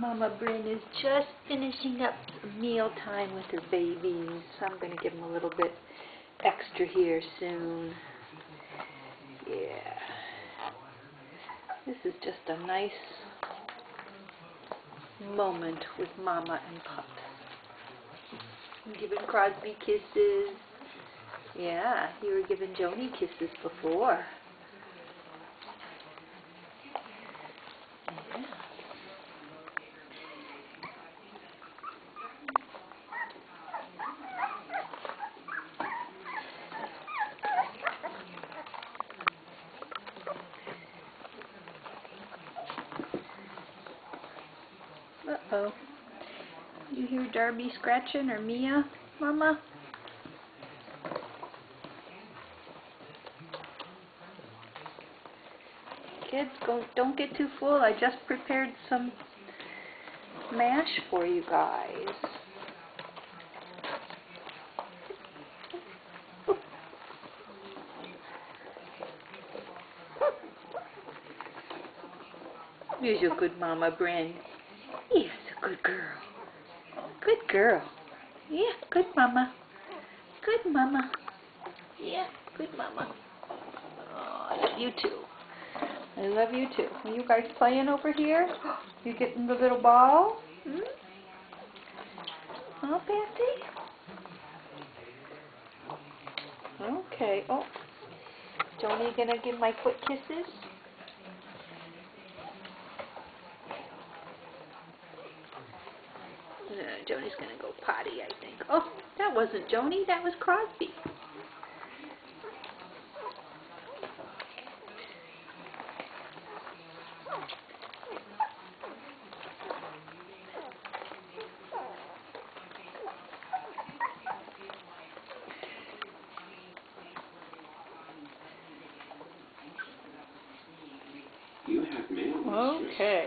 Mama Bryn is just finishing up meal time with her babies. So I'm going to give them a little bit extra here soon. Yeah. This is just a nice moment with Mama and Pup. I'm giving Crosby kisses. Yeah, you were giving Joni kisses before. Yeah. Uh-oh. You hear Darby scratching or Mia, Mama? Kids, don't get too full. I just prepared some mash for you guys. Here's your good Mama Bryn. Yes, a good girl. Good girl. Yeah, good Mama. Good Mama. Yeah, good Mama. Oh, I love you too. I love you too. Are you guys playing over here? You getting the little ball? Hmm? Oh, Patsy? Okay. Oh, Joni gonna give my foot kisses? Joni's gonna go potty, I think. Oh, that wasn't Joni, that was Crosby. Okay.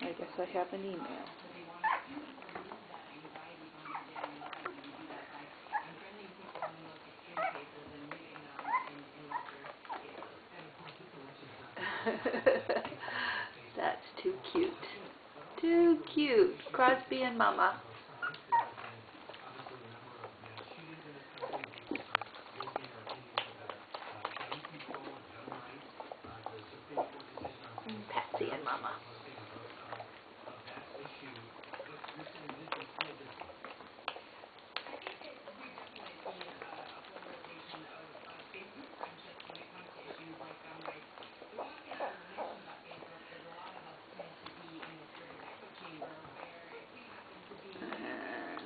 I guess I have an email. That's too cute. Too cute. Crosby and Mama. Patsy and Mama.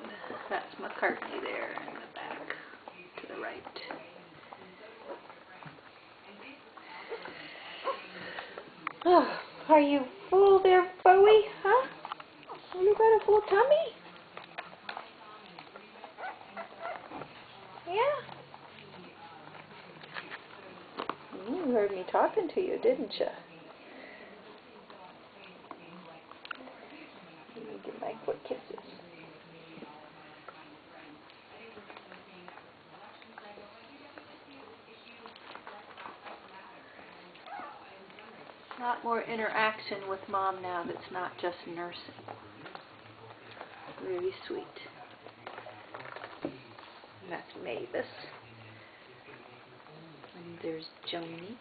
And that's McCartney there in the back to the right. Oh, are you full there, Bowie? Huh? You got a full tummy? Yeah. You heard me talking to you, didn't you? Let me give my foot kisses. A lot more interaction with Mom now that's not just nursing. Very sweet. And that's Mavis. And there's Joni.